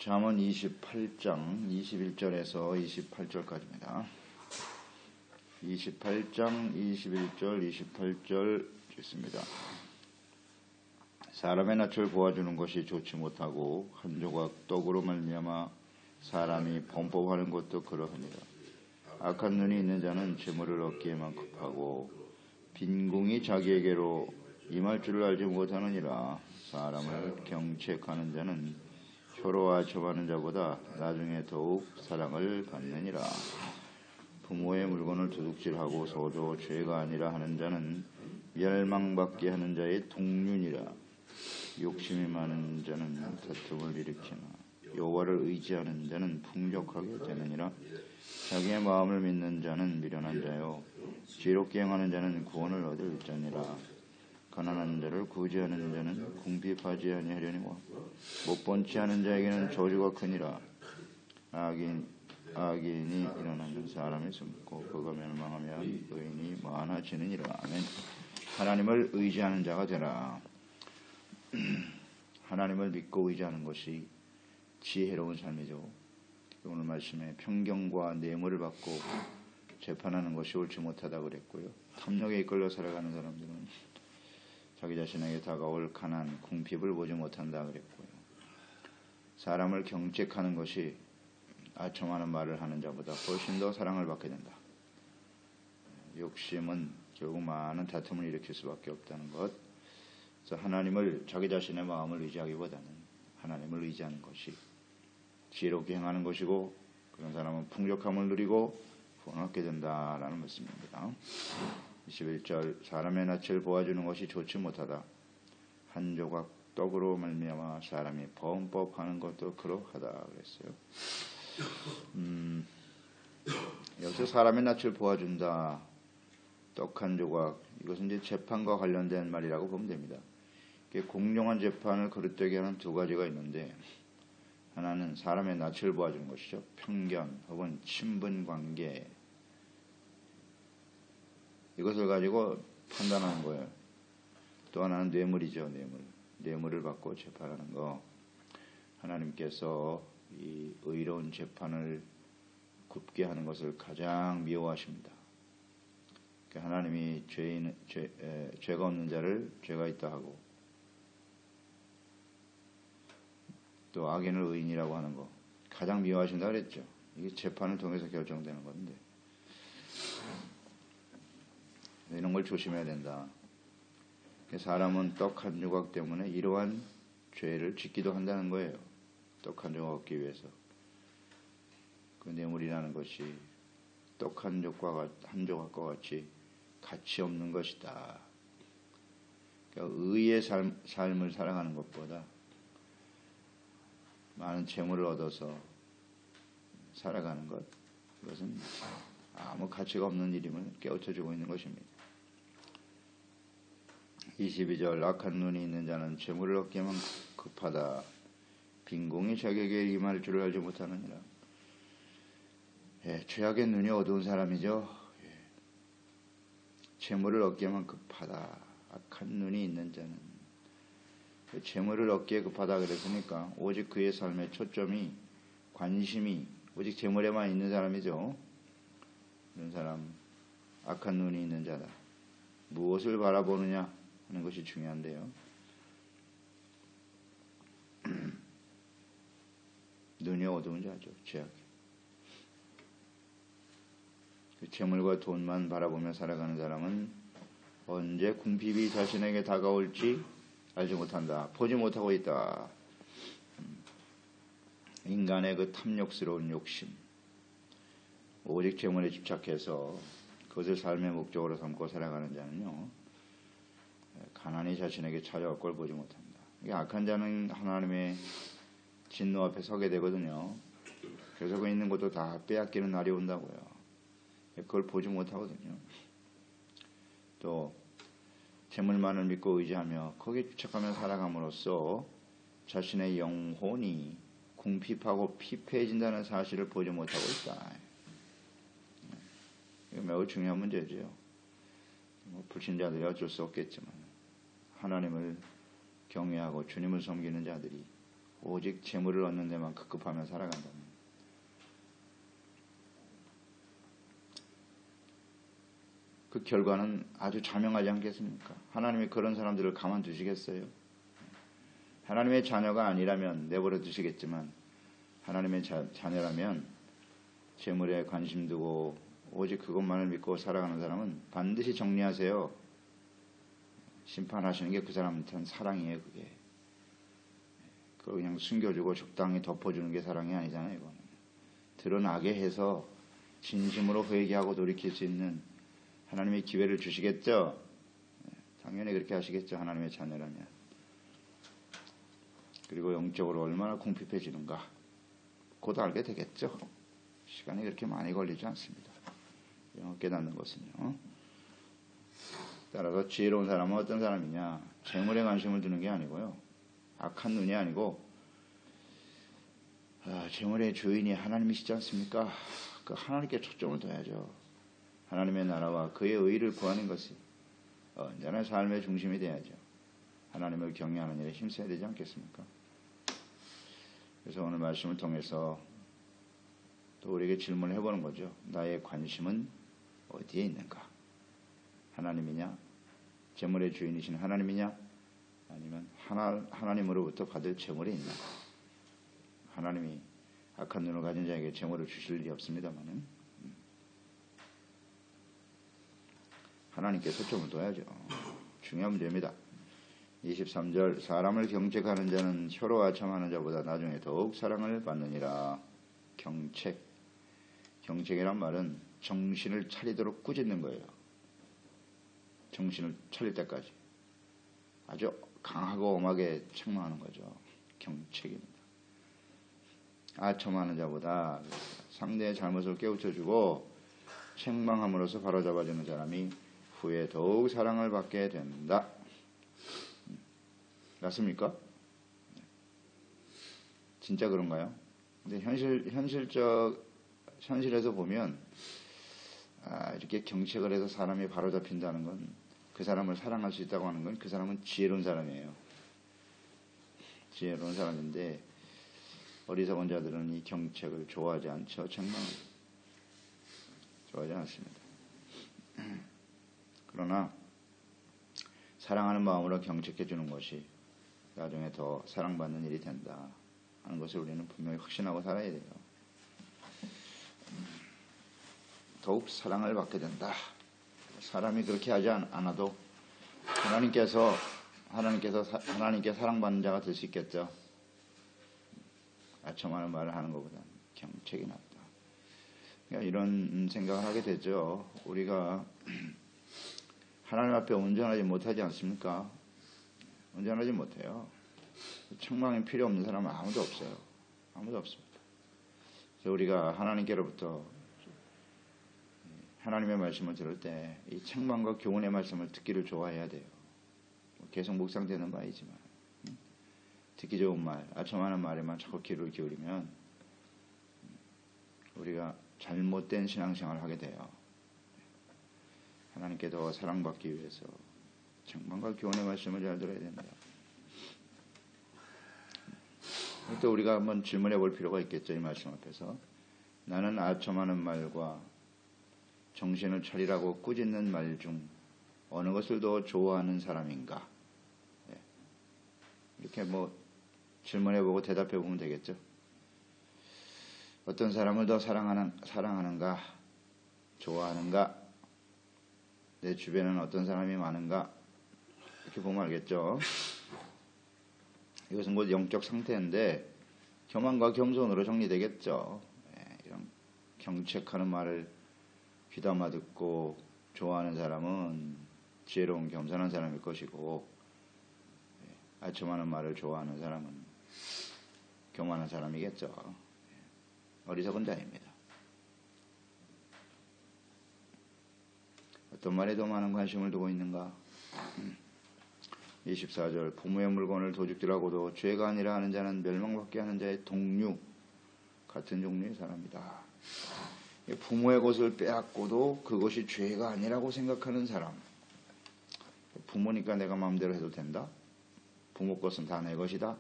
잠언 28장 21절에서 28절까지입니다. 28장 21절 28절 있습니다. 사람의 낯을 보아주는 것이 좋지 못하고 한 조각 떡으로 말미암아 사람이 범법하는 것도 그러하니라. 악한 눈이 있는 자는 재물을 얻기에만 급하고 빈궁이 자기에게로 임할 줄을 알지 못하느니라. 사람을 경책하는 자는 효로와 점하는 자보다 나중에 더욱 사랑을 받느니라. 부모의 물건을 도둑질하고 서도 죄가 아니라 하는 자는 멸망받게 하는 자의 동륜이라. 욕심이 많은 자는 다툼을 일으키나 여호와를 의지하는 자는 풍족하게 되느니라. 자기의 마음을 믿는 자는 미련한 자요 지혜롭게 행하는 자는 구원을 얻을 자니라. 가난한 자를 구제하는 자는 궁핍하지 아니하려니와 못본치 하는 자에게는 저주가 크니라. 악인이 일어나면 사람이 숨고 그가 멸망하면 의인이 많아지느니라. 아멘. 하나님을 의지하는 자가 되라. 하나님을 믿고 의지하는 것이 지혜로운 삶이죠. 오늘 말씀에 편견과 뇌물을 받고 재판하는 것이 옳지 못하다 그랬고요. 탐욕에 이끌려 살아가는 사람들은 자기 자신에게 다가올 가난, 궁핍을 보지 못한다 그랬고요. 사람을 경책하는 것이 아첨하는 말을 하는 자보다 훨씬 더 사랑을 받게 된다. 욕심은 결국 많은 다툼을 일으킬 수밖에 없다는 것. 그래서 하나님을 자기 자신의 마음을 의지하기보다는 하나님을 의지하는 것이 지혜롭게 행하는 것이고 그런 사람은 풍족함을 누리고 구원을 얻게 된다라는 말씀입니다. 21절 사람의 낯을 보아주는 것이 좋지 못하다. 한 조각 떡으로 말미암아 사람이 범법하는 것도 그러하다 그랬어요. 여기서 사람의 낯을 보아준다. 떡 한 조각, 이것은 이제 재판과 관련된 말이라고 보면 됩니다. 공정한 재판을 그릇되게 하는 두 가지가 있는데, 하나는 사람의 낯을 보아주는 것이죠. 편견 혹은 친분관계, 이것을 가지고 판단하는 거예요. 또 하나는 뇌물이죠. 뇌물을 받고 재판하는 거. 하나님께서 이 의로운 재판을 굽게 하는 것을 가장 미워하십니다. 하나님이 죄가 없는 자를 죄가 있다 하고 또 악인을 의인이라고 하는 거 가장 미워하신다 그랬죠. 이게 재판을 통해서 결정되는 건데 이런 걸 조심해야 된다. 사람은 떡 한 조각 때문에 이러한 죄를 짓기도 한다는 거예요. 떡 한 조각 얻기 위해서. 그 뇌물이라는 것이 떡 한 조각과 같이 가치 없는 것이다. 그러니까 의의 삶을 살아가는 것보다 많은 재물을 얻어서 살아가는 것, 이것은 아무 가치가 없는 일임을 깨우쳐주고 있는 것입니다. 22절 악한 눈이 있는 자는 재물을 얻기에만 급하다. 빈궁이 자기에게 임할 줄을 알지 못하느니라. 죄악의 눈이 어두운 사람이죠. 재물을 얻기에만 급하다. 악한 눈이 있는 자는 재물을 얻기에 급하다 그랬으니까 오직 그의 삶의 초점이 관심이 오직 재물에만 있는 사람이죠. 이런 사람 악한 눈이 있는 자다. 무엇을 바라보느냐 하는 것이 중요한데요. 눈이 어두운 자죠. 죄악. 재물과 돈만 바라보며 살아가는 사람은 언제 궁핍이 자신에게 다가올지 알지 못한다. 보지 못하고 있다. 인간의 그 탐욕스러운 욕심, 오직 재물에 집착해서 그것을 삶의 목적으로 삼고 살아가는 자는요, 가난이 자신에게 찾아올 걸 보지 못한다. 악한 자는 하나님의 진노 앞에 서게 되거든요. 그래서 그 있는 것도 다 빼앗기는 날이 온다고요. 그걸 보지 못하거든요. 또 재물만을 믿고 의지하며 거기에 집착하며 살아감으로써 자신의 영혼이 궁핍하고 피폐해진다는 사실을 보지 못하고 있다. 이거 매우 중요한 문제죠. 불신자들이 어쩔 수 없겠지만 하나님을 경외하고 주님을 섬기는 자들이 오직 재물을 얻는 데만 급급하며 살아간다면 그 결과는 아주 자명하지 않겠습니까? 하나님이 그런 사람들을 가만두시겠어요? 하나님의 자녀가 아니라면 내버려 두시겠지만 하나님의 자녀라면 재물에 관심 두고 오직 그것만을 믿고 살아가는 사람은 반드시 정리하세요. 심판하시는 게 그 사람한테는 사랑이에요. 그게. 그걸 그냥 숨겨주고 적당히 덮어주는 게 사랑이 아니잖아요. 이거는. 드러나게 해서 진심으로 회개하고 돌이킬 수 있는 하나님의 기회를 주시겠죠? 당연히 그렇게 하시겠죠. 하나님의 자녀라면. 그리고 영적으로 얼마나 궁핍해지는가 곧 알게 되겠죠. 시간이 그렇게 많이 걸리지 않습니다. 깨닫는 것은요. 따라서 지혜로운 사람은 어떤 사람이냐? 재물에 관심을 두는 게 아니고요. 악한 눈이 아니고 재물의 주인이 하나님이시지 않습니까? 그 하나님께 초점을 둬야죠. 하나님의 나라와 그의 의를 구하는 것이 언제나 삶의 중심이 돼야죠. 하나님을 경외하는 일에 힘써야 되지 않겠습니까? 그래서 오늘 말씀을 통해서 또 우리에게 질문을 해보는 거죠. 나의 관심은 어디에 있는가? 하나님이냐? 재물의 주인이신 하나님이냐? 아니면 하나님으로부터 받을 재물이 있나? 하나님이 악한 눈을 가진 자에게 재물을 주실 일이 없습니다만은 하나님께 초점을 둬야죠. 중요한 문제입니다. 23절 사람을 경책하는 자는 혀로 아첨하는 자보다 나중에 더욱 사랑을 받느니라. 경책이란 말은 정신을 차리도록 꾸짖는 거예요. 정신을 차릴 때까지 아주 강하고 엄하게 책망하는 거죠. 경책입니다. 아첨하는 자보다 상대의 잘못을 깨우쳐주고 책망함으로써 바로잡아주는 사람이 후에 더욱 사랑을 받게 된다. 맞습니까? 진짜 그런가요? 근데 현실에서 보면 이렇게 경책을 해서 사람이 바로잡힌다는 건 그 사람을 사랑할 수 있다고 하는 건 그 사람은 지혜로운 사람이에요. 지혜로운 사람인데 어리석은 자들은 이 경책을 좋아하지 않죠. 책망을 좋아하지 않습니다. 그러나 사랑하는 마음으로 경책해 주는 것이 나중에 더 사랑받는 일이 된다 하는 것을 우리는 분명히 확신하고 살아야 돼요. 더욱 사랑을 받게 된다. 사람이 그렇게 하지 않아도 하나님께 사랑받는 자가 될 수 있겠죠. 아첨하는 말을 하는 것보다 경책이 낫다. 그러니까 이런 생각을 하게 되죠. 우리가 하나님 앞에 온전하지 못하지 않습니까? 온전하지 못해요. 책망이 필요 없는 사람은 아무도 없어요. 아무도 없습니다. 그래서 우리가 하나님께로부터 하나님의 말씀을 들을 때 이 책망과 교훈의 말씀을 듣기를 좋아해야 돼요. 계속 묵상되는 바이지만 듣기 좋은 말, 아첨하는 말에만 자꾸 귀를 기울이면 우리가 잘못된 신앙생활을 하게 돼요. 하나님께 더 사랑받기 위해서 책망과 교훈의 말씀을 잘 들어야 된다. 또 우리가 한번 질문해 볼 필요가 있겠죠. 이 말씀 앞에서 나는 아첨하는 말과 정신을 차리라고 꾸짖는 말 중 어느 것을 더 좋아하는 사람인가? 이렇게 질문해보고 대답해보면 되겠죠. 어떤 사람을 더 사랑하는가? 좋아하는가? 내 주변에는 어떤 사람이 많은가? 이렇게 보면 알겠죠. 이것은 곧 영적 상태인데 교만과 겸손으로 정리되겠죠. 이런 경책하는 말을 귀담아 듣고 좋아하는 사람은 지혜로운 겸손한 사람일 것이고 아첨하는 말을 좋아하는 사람은 교만한 사람이겠죠. 어리석은 자입니다. 어떤 말에 더 많은 관심을 두고 있는가? 24절 부모의 물건을 도둑질하고도 죄가 아니라 하는 자는 멸망받게 하는 자의 동류 같은 종류의 사람이다. 부모의 것을 빼앗고도 그것이 죄가 아니라고 생각하는 사람. 부모니까 내가 마음대로 해도 된다? 부모 것은 다 내 것이다?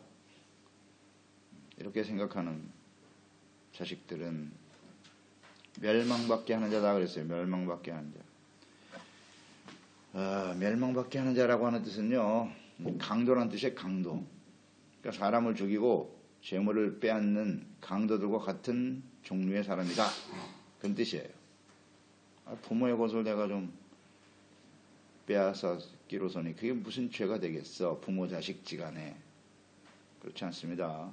이렇게 생각하는 자식들은 멸망받게 하는 자다 그랬어요. 멸망받게 하는 자. 멸망받게 하는 자라고 하는 뜻은요, 강도란 뜻이에요. 강도. 그러니까 사람을 죽이고 재물을 빼앗는 강도들과 같은 종류의 사람이다. 그런 뜻이에요. 부모의 것을 내가 좀 빼앗았기로서니 그게 무슨 죄가 되겠어? 부모 자식 지간에. 그렇지 않습니다.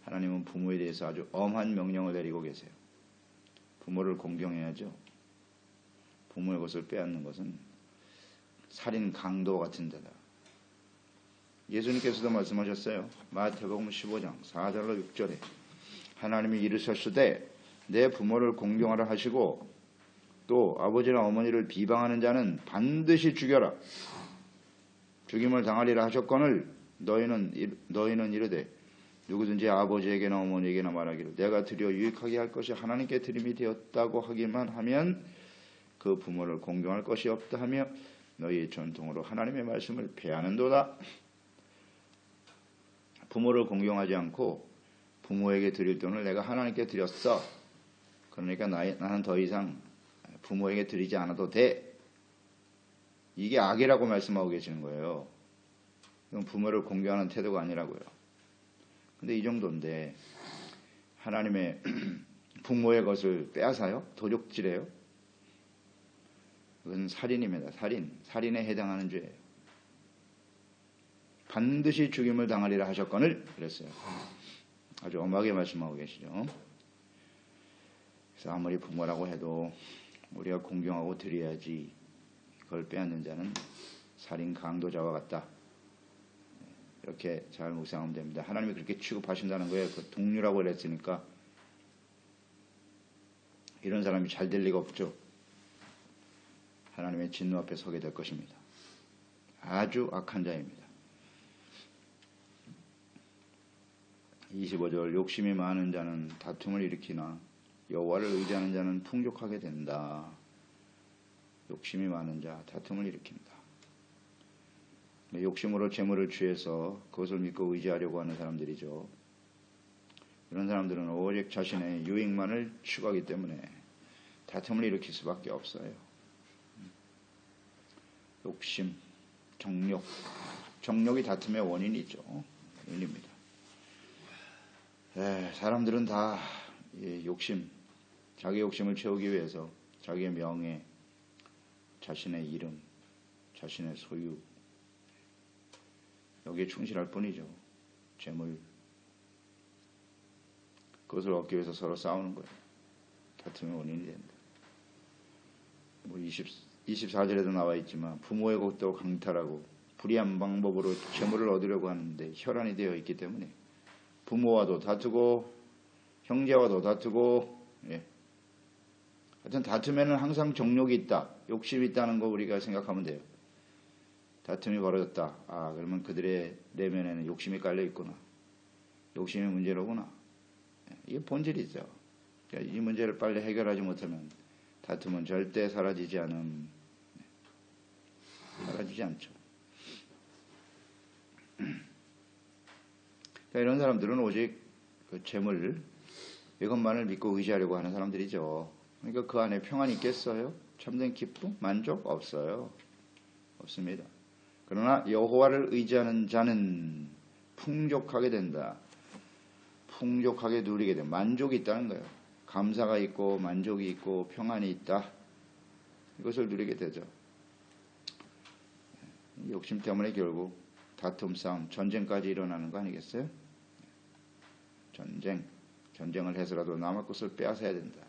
하나님은 부모에 대해서 아주 엄한 명령을 내리고 계세요. 부모를 공경해야죠. 부모의 것을 빼앗는 것은 살인 강도 같은 데다. 예수님께서도 말씀하셨어요. 마태복음 15장 4절로 6절에 하나님이 이르셨으되 내 부모를 공경하라 하시고 또 아버지나 어머니를 비방하는 자는 반드시 죽여라. 죽임을 당하리라 하셨거늘 너희는 이르되 누구든지 아버지에게나 어머니에게나 말하기를 내가 드려 유익하게 할 것이 하나님께 드림이 되었다고 하기만 하면 그 부모를 공경할 것이 없다 하며 너희의 전통으로 하나님의 말씀을 폐하는도다. 부모를 공경하지 않고 부모에게 드릴 돈을 내가 하나님께 드렸어. 그러니까 나는 더 이상 부모에게 드리지 않아도 돼. 이게 악이라고 말씀하고 계시는 거예요. 이건 부모를 공경하는 태도가 아니라고요. 근데 이 정도인데 하나님의 부모의 것을 빼앗아요? 도둑질해요? 그것은 살인입니다. 살인에 해당하는 죄예요. 반드시 죽임을 당하리라 하셨거늘 그랬어요. 아주 엄하게 말씀하고 계시죠. 그래서 아무리 부모라고 해도 우리가 공경하고 드려야지 그걸 빼앗는 자는 살인 강도자와 같다. 이렇게 잘 묵상하면 됩니다. 하나님이 그렇게 취급하신다는 거예요. 그 동료라고 그랬으니까 이런 사람이 잘 될 리가 없죠. 하나님의 진노 앞에 서게 될 것입니다. 아주 악한 자입니다. 25절 욕심이 많은 자는 다툼을 일으키나 여호와를 의지하는 자는 풍족하게 된다. 욕심이 많은 자 다툼을 일으킨다. 욕심으로 재물을 취해서 그것을 믿고 의지하려고 하는 사람들이죠. 이런 사람들은 오직 자신의 유익만을 추구하기 때문에 다툼을 일으킬 수밖에 없어요. 욕심, 정욕이 다툼의 원인이죠. 원인입니다. 사람들은 다 자기 욕심을 채우기 위해서 자기의 명예, 자신의 이름, 자신의 소유 여기에 충실할 뿐이죠. 재물 그것을 얻기 위해서 서로 싸우는 거예요. 다툼의 원인이 된다. 24절에도 나와 있지만 부모의 것도 강탈하고 불의한 방법으로 재물을 얻으려고 하는데 혈안이 되어 있기 때문에 부모와도 다투고 형제와도 다투고 하여튼 다툼에는 항상 정욕이 있다. 욕심이 있다는 거 우리가 생각하면 돼요. 다툼이 벌어졌다. 그러면 그들의 내면에는 욕심이 깔려 있구나. 욕심이 문제로구나. 이게 본질이죠. 이 문제를 빨리 해결하지 못하면 다툼은 절대 사라지지 않죠. 이런 사람들은 오직 그 재물 이것만을 믿고 의지하려고 하는 사람들이죠. 그러니까 그 안에 평안이 있겠어요? 참된 기쁨, 만족 없어요. 없습니다. 그러나 여호와를 의지하는 자는 풍족하게 된다. 풍족하게 누리게 돼. 만족이 있다는 거예요. 감사가 있고 만족이 있고 평안이 있다. 이것을 누리게 되죠. 욕심 때문에 결국 다툼, 싸움, 전쟁까지 일어나는 거 아니겠어요? 전쟁을 해서라도 남의 것을 빼앗아야 된다.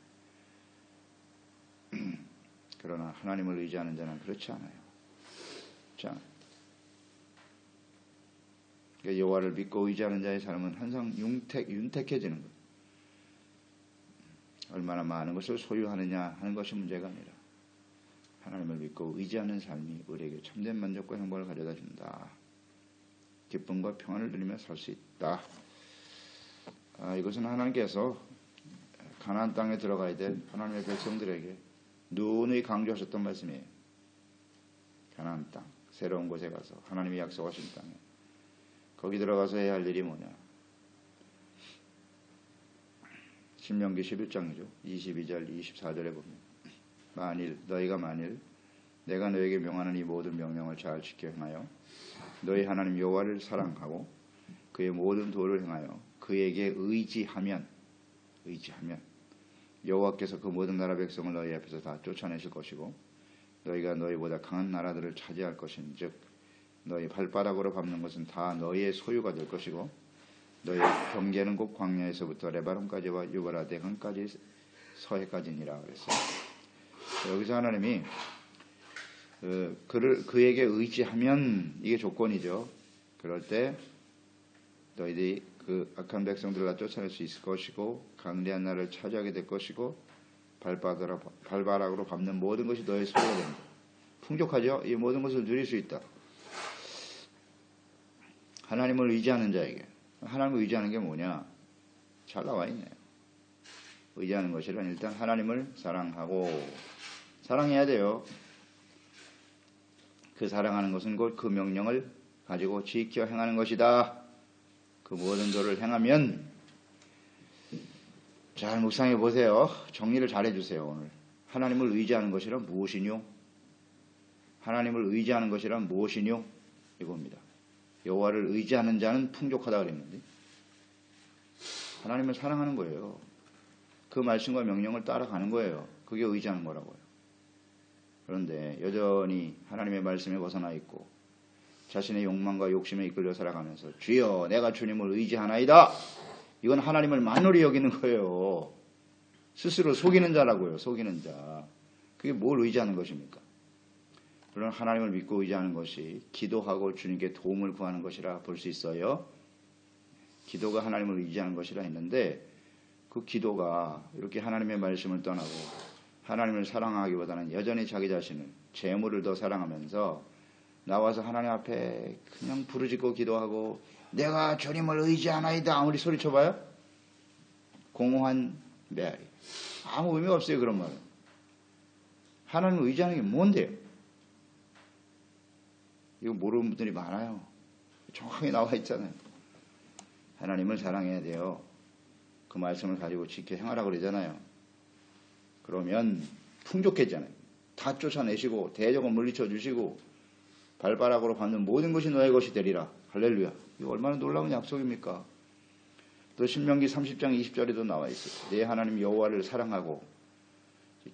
그러나 하나님을 의지하는 자는 그렇지 않아요. 자, 그러니까 여호와를 믿고 의지하는 자의 삶은 항상 윤택해지는 거예요. 얼마나 많은 것을 소유하느냐 하는 것이 문제가 아니라 하나님을 믿고 의지하는 삶이 우리에게 참된 만족과 행복을 가져다 준다. 기쁨과 평안을 누리며 살 수 있다. 이것은 하나님께서 가나안 땅에 들어가야 될 하나님의 백성들에게 누누이 강조하셨던 말씀이에요. 가나안 땅, 새로운 곳에 가서 하나님이 약속하신 땅에 거기 들어가서 해야 할 일이 뭐냐? 신명기 11장이죠. 22절 24절에 보면 너희가 만일 내가 너에게 명하는 이 모든 명령을 잘 지켜 행하여 너희 하나님 여호와를 사랑하고 그의 모든 도를 행하여 그에게 의지하면 여호와께서 그 모든 나라 백성을 너희 앞에서 다 쫓아내실 것이고 너희가 너희보다 강한 나라들을 차지할 것인즉 너희 발바닥으로 밟는 것은 다 너희의 소유가 될 것이고 너희 경계는 곧 광야에서부터 레바논까지와 유브라데 강까지 서해까지니라 그랬어요. 여기서 하나님이 그에게 의지하면 이게 조건이죠. 그럴 때 너희들이 그 악한 백성들을 다 쫓아낼 수 있을 것이고 강대한 나라를 차지하게 될 것이고 발바닥으로 밟는 모든 것이 너의 소유가 됩니다. 풍족하죠? 이 모든 것을 누릴 수 있다. 하나님을 의지하는 자에게. 하나님을 의지하는 게 뭐냐? 잘 나와 있네요. 의지하는 것이란 일단 하나님을 사랑하고 사랑해야 돼요. 그 사랑하는 것은 곧 그 명령을 가지고 지켜 행하는 것이다. 그 모든 도를 행하면 잘 묵상해 보세요. 정리를 잘 해주세요. 오늘 하나님을 의지하는 것이란 무엇이뇨? 하나님을 의지하는 것이란 무엇이뇨? 이겁니다. 여호와를 의지하는 자는 풍족하다 그랬는데 하나님을 사랑하는 거예요. 그 말씀과 명령을 따라가는 거예요. 그게 의지하는 거라고요. 그런데 여전히 하나님의 말씀에 벗어나 있고 자신의 욕망과 욕심에 이끌려 살아가면서 주여 내가 주님을 의지하나이다. 이건 하나님을 만홀히 여기는 거예요. 스스로 속이는 자라고요. 속이는 자. 그게 뭘 의지하는 것입니까? 물론 하나님을 믿고 의지하는 것이 기도하고 주님께 도움을 구하는 것이라 볼 수 있어요. 기도가 하나님을 의지하는 것이라 했는데 그 기도가 이렇게 하나님의 말씀을 떠나고 하나님을 사랑하기보다는 여전히 자기 자신을 재물을 더 사랑하면서 나와서 하나님 앞에 그냥 부르짖고 기도하고 내가 주님을 의지하나이다 아무리 소리쳐봐요? 공허한 메아리. 아무 의미가 없어요. 그런 말은. 하나님을 의지하는 게 뭔데요? 이거 모르는 분들이 많아요. 정확하게 나와 있잖아요. 하나님을 사랑해야 돼요. 그 말씀을 가지고 지켜 행하라고 그러잖아요. 그러면 풍족해지잖아요. 다 쫓아내시고 대적을 물리쳐 주시고 발바닥으로 밟는 모든 것이 너의 것이 되리라. 할렐루야. 이거 얼마나 놀라운 약속입니까? 또 신명기 30장 20절에도 나와 있어요. 내 하나님 여호와를 사랑하고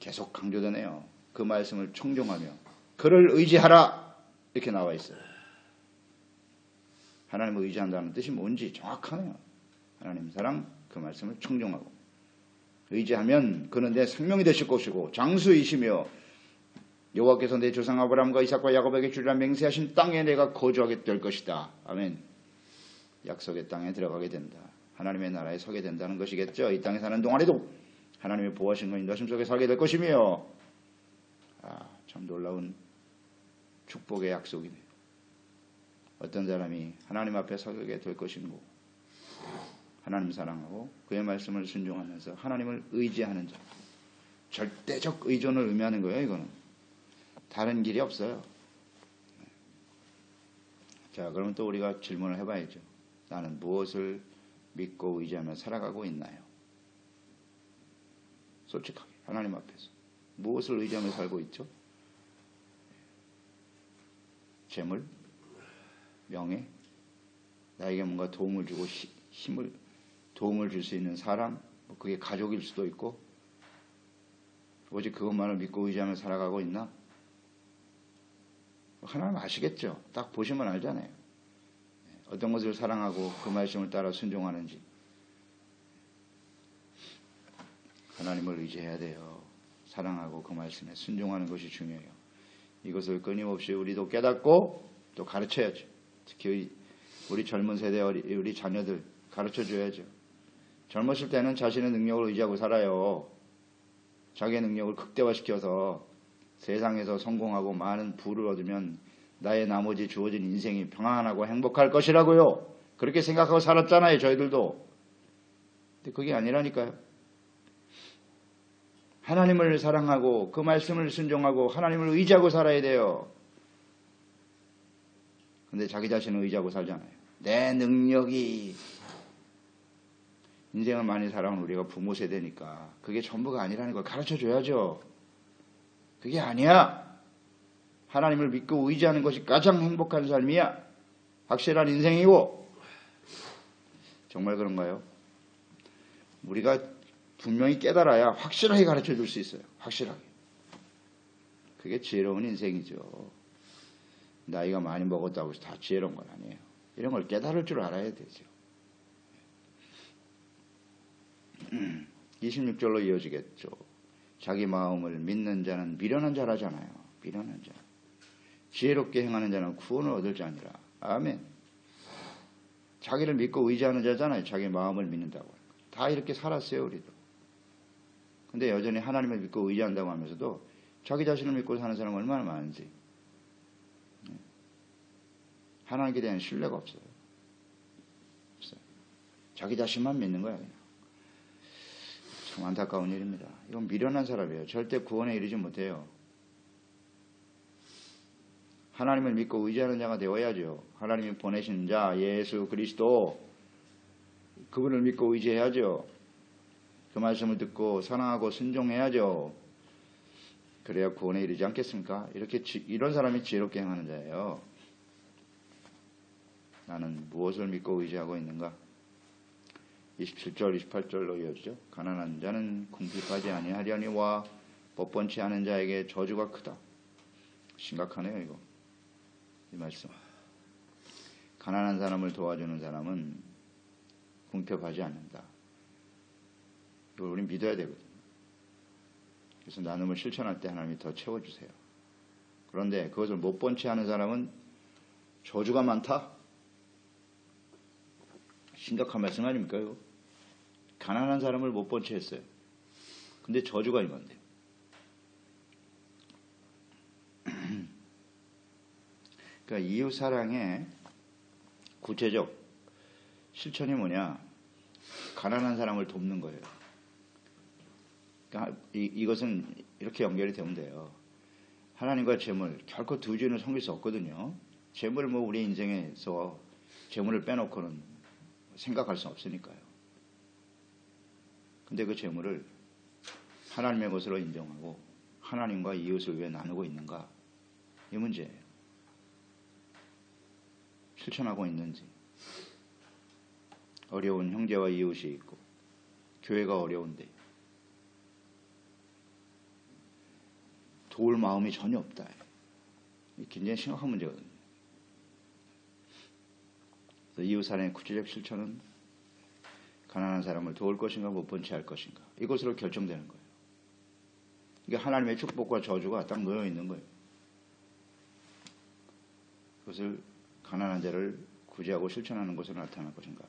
계속 강조되네요. 그 말씀을 청종하며 그를 의지하라. 이렇게 나와 있어요. 하나님을 의지한다는 뜻이 뭔지 정확하네요. 하나님 사랑, 그 말씀을 청종하고 의지하면 그는 내 생명이 되실 것이고 장수이시며 여호와께서 내 조상 아브라함과 이삭과 야곱에게 주리라 맹세하신 땅에 내가 거주하게 될 것이다. 아멘. 약속의 땅에 들어가게 된다. 하나님의 나라에 서게 된다는 것이겠죠. 이 땅에 사는 동안에도 하나님의 보호하신 것 인도하심 속에 살게 될 것이며 참 놀라운 축복의 약속이네요. 어떤 사람이 하나님 앞에 서게 될 것이고 하나님 사랑하고 그의 말씀을 순종하면서 하나님을 의지하는 자. 절대적 의존을 의미하는 거예요. 이거는. 다른 길이 없어요. 자, 그러면 또 우리가 질문을 해봐야죠. 나는 무엇을 믿고 의지하며 살아가고 있나요? 솔직하게 하나님 앞에서 무엇을 의지하며 살고 있죠? 재물, 명예, 나에게 뭔가 도움을 주고 도움을 줄 수 있는 사람, 그게 가족일 수도 있고 오직 그것만을 믿고 의지하며 살아가고 있나? 하나님 아시겠죠? 딱 보시면 알잖아요. 어떤 것을 사랑하고 그 말씀을 따라 순종하는지. 하나님을 의지해야 돼요. 사랑하고 그 말씀에 순종하는 것이 중요해요. 이것을 끊임없이 우리도 깨닫고 또 가르쳐야죠. 특히 우리 젊은 세대 우리 자녀들 가르쳐줘야죠. 젊었을 때는 자신의 능력을 의지하고 살아요. 자기의 능력을 극대화시켜서 세상에서 성공하고 많은 부를 얻으면 나의 나머지 주어진 인생이 평안하고 행복할 것이라고요. 그렇게 생각하고 살았잖아요. 저희들도. 근데 그게 아니라니까요. 하나님을 사랑하고 그 말씀을 순종하고 하나님을 의지하고 살아야 돼요. 근데 자기 자신을 의지하고 살잖아요. 내 능력이 인생을 많이 살아온 우리가 부모 세대니까 그게 전부가 아니라는 걸 가르쳐줘야죠. 그게 아니야. 하나님을 믿고 의지하는 것이 가장 행복한 삶이야. 확실한 인생이고. 정말 그런가요? 우리가 분명히 깨달아야 확실하게 가르쳐줄 수 있어요. 확실하게. 그게 지혜로운 인생이죠. 나이가 많이 먹었다고 해서 다 지혜로운 건 아니에요. 이런 걸 깨달을 줄 알아야 되죠. 26절로 이어지겠죠. 자기 마음을 믿는 자는 미련한 자라잖아요. 미련한 자. 지혜롭게 행하는 자는 구원을 얻을 자니라. 아멘. 자기를 믿고 의지하는 자잖아요. 자기 마음을 믿는다고. 다 이렇게 살았어요, 우리도. 근데 여전히 하나님을 믿고 의지한다고 하면서도 자기 자신을 믿고 사는 사람은 얼마나 많은지. 하나님께 대한 신뢰가 없어요. 없어요. 자기 자신만 믿는 거야, 그냥. 참 안타까운 일입니다. 이건 미련한 사람이에요. 절대 구원에 이르지 못해요. 하나님을 믿고 의지하는 자가 되어야죠. 하나님이 보내신 자 예수 그리스도, 그분을 믿고 의지해야죠. 그 말씀을 듣고 사랑하고 순종해야죠. 그래야 구원에 이르지 않겠습니까? 이런 사람이 지혜롭게 행하는 자예요. 나는 무엇을 믿고 의지하고 있는가? 27절 28절로 이어지죠. 가난한 자는 궁핍하지 아니하려니와 법번치 않은 자에게 저주가 크다. 심각하네요, 이거. 이 말씀. 가난한 사람을 도와주는 사람은 궁핍하지 않는다. 이걸 우리는 믿어야 되거든요. 그래서 나눔을 실천할 때 하나님이 더 채워주세요. 그런데 그것을 못 본치 하는 사람은 저주가 많다? 심각한 말씀 아닙니까, 이거? 가난한 사람을 못 본치 했어요. 근데 저주가 임한대요. 그러니까 이웃사랑의 구체적 실천이 뭐냐? 가난한 사람을 돕는 거예요. 그러니까 이것은 이렇게 연결이 되면 돼요. 하나님과 재물, 결코 두 주는 섬길 수 없거든요. 재물 우리 인생에서 재물을 빼놓고는 생각할 수 없으니까요. 근데 그 재물을 하나님의 것으로 인정하고 하나님과 이웃을 왜 나누고 있는가? 이 문제예요. 실천하고 있는지. 어려운 형제와 이웃이 있고 교회가 어려운데 도울 마음이 전혀 없다. 굉장히 심각한 문제거든요. 이웃사랑의 구체적 실천은 가난한 사람을 도울 것인가 못 본치 할 것인가, 이것으로 결정되는 거예요. 이게 하나님의 축복과 저주가 딱 놓여 있는 거예요. 그것을 가난한 자를 구제하고 실천하는 것으로 나타날 것인가.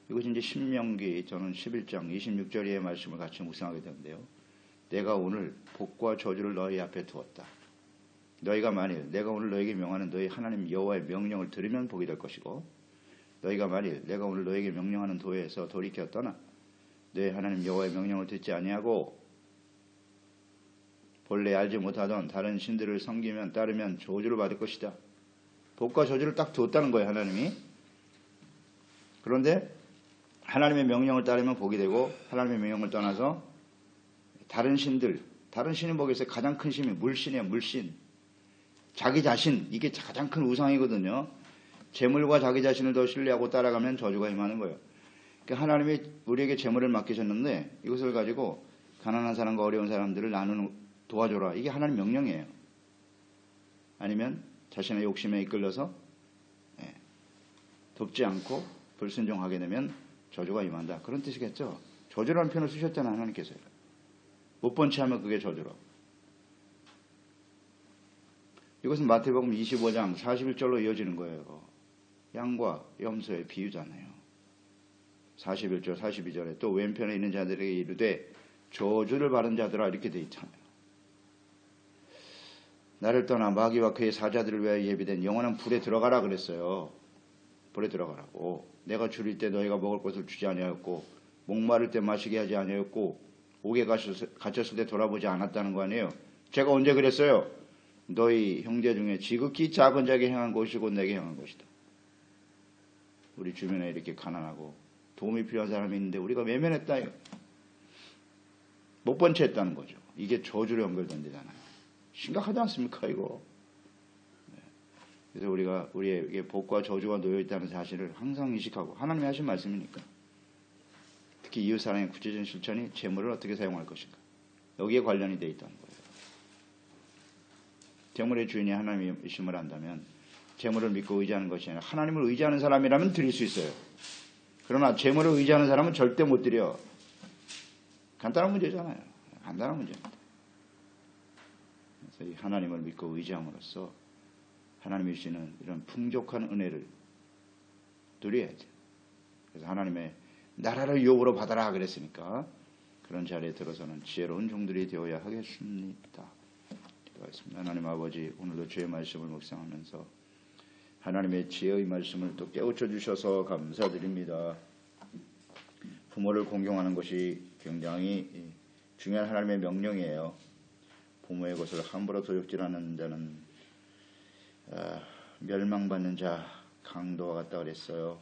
이것이 이제 신명기 저는 11장 26절의 말씀을 같이 묵상하게 되는데요. 내가 오늘 복과 저주를 너희 앞에 두었다. 너희가 만일 내가 오늘 너에게 명하는 너희 하나님 여호와의 명령을 들으면 복이 될 것이고, 너희가 만일 내가 오늘 너에게 명령하는 도에서 돌이켜 떠나 너희 하나님 여호와의 명령을 듣지 아니하고 본래 알지 못하던 다른 신들을 섬기면 따르면 저주를 받을 것이다. 복과 저주를 딱 두었다는 거예요, 하나님이. 그런데 하나님의 명령을 따르면 복이 되고, 하나님의 명령을 떠나서 다른 신들, 다른 신이 뭐겠어요? 가장 큰 신이 물신이에요, 물신. 자기 자신, 이게 가장 큰 우상이거든요. 재물과 자기 자신을 더 신뢰하고 따라가면 저주가 임하는 거예요. 그러니까 하나님이 우리에게 재물을 맡기셨는데 이것을 가지고 가난한 사람과 어려운 사람들을 도와줘라. 이게 하나님 명령이에요. 아니면 자신의 욕심에 이끌려서 돕지 않고 불순종하게 되면 저주가 임한다. 그런 뜻이겠죠. 저주라는 표현을 쓰셨잖아요, 하나님께서. 못 본 채 하면 그게 저주라고. 이것은 마태복음 25장 41절로 이어지는 거예요. 양과 염소의 비유잖아요. 41절 42절에 또 왼편에 있는 자들에게 이르되 저주를 받은 자들아, 이렇게 돼 있잖아요. 나를 떠나 마귀와 그의 사자들을 위하여 예비된 영원한 불에 들어가라 그랬어요. 불에 들어가라고. 내가 줄일 때 너희가 먹을 것을 주지 아니하였고, 목마를 때 마시게 하지 아니하였고, 옥에 갇혔을 때 돌아보지 않았다는 거 아니에요. 제가 언제 그랬어요? 너희 형제 중에 지극히 작은 자에게 행한 것이 곧 내게 행한 것이다. 우리 주변에 이렇게 가난하고 도움이 필요한 사람이 있는데 우리가 외면했다. 못 본 채 했다는 거죠. 이게 저주로 연결된 데잖아요. 심각하지 않습니까, 이거? 그래서 우리가 우리에게 복과 저주가 놓여 있다는 사실을 항상 인식하고, 하나님이 하신 말씀이니까. 특히 이웃사랑의 구체적인 실천이 재물을 어떻게 사용할 것인가. 여기에 관련이 되어 있다는 거예요. 재물의 주인이 하나님이심을 안다면 재물을 믿고 의지하는 것이 아니라 하나님을 의지하는 사람이라면 드릴 수 있어요. 그러나 재물을 의지하는 사람은 절대 못 드려. 간단한 문제잖아요. 간단한 문제입니다. 그래서 이 하나님을 믿고 의지함으로써 하나님이 주시는 이런 풍족한 은혜를 누려야죠. 그래서 하나님의 나라를 유업으로 받아라 그랬으니까 그런 자리에 들어서는 지혜로운 종들이 되어야 하겠습니다. 기도하겠습니다. 하나님 아버지, 오늘도 주의 말씀을 묵상하면서 하나님의 지혜의 말씀을 또 깨우쳐 주셔서 감사드립니다. 부모를 공경하는 것이 굉장히 중요한 하나님의 명령이에요. 부모의 것을 함부로 도둑질하는 자는 멸망받는 자, 강도와 같다 그랬어요.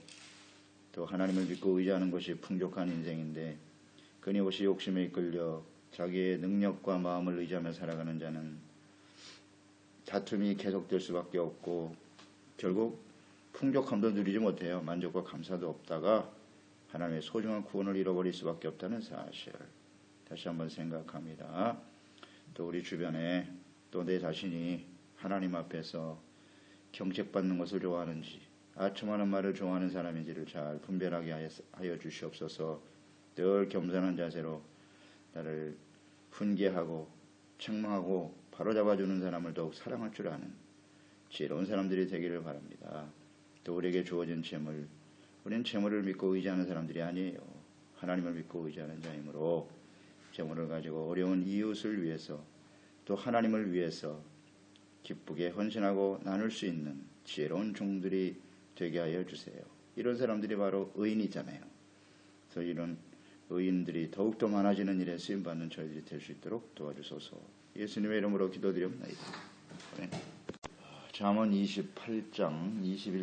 또 하나님을 믿고 의지하는 것이 풍족한 인생인데 끊임없이 욕심에 이끌려 자기의 능력과 마음을 의지하며 살아가는 자는 다툼이 계속될 수밖에 없고 결국 풍족함도 누리지 못해요. 만족과 감사도 없다가 하나님의 소중한 구원을 잃어버릴 수밖에 없다는 사실 다시 한번 생각합니다. 또 우리 주변에 또 내 자신이 하나님 앞에서 경책받는 것을 좋아하는지 아첨하는 말을 좋아하는 사람인지를 잘 분별하게 하여 주시옵소서. 늘 겸손한 자세로 나를 훈계하고 책망하고 바로잡아주는 사람을 더욱 사랑할 줄 아는 지혜로운 사람들이 되기를 바랍니다. 또 우리에게 주어진 재물, 우리는 재물을 믿고 의지하는 사람들이 아니에요. 하나님을 믿고 의지하는 자이므로 재물을 가지고 어려운 이웃을 위해서 또 하나님을 위해서 기쁘게 헌신하고 나눌 수 있는 지혜로운 종들이 되게 하여 주세요. 이런 사람들이 바로 의인이잖아요. 그래서 이런 의인들이 더욱더 많아지는 일에 쓰임받는 저희들이 될 수 있도록 도와주소서. 예수님의 이름으로 기도드립니다. 잠언 28장 21절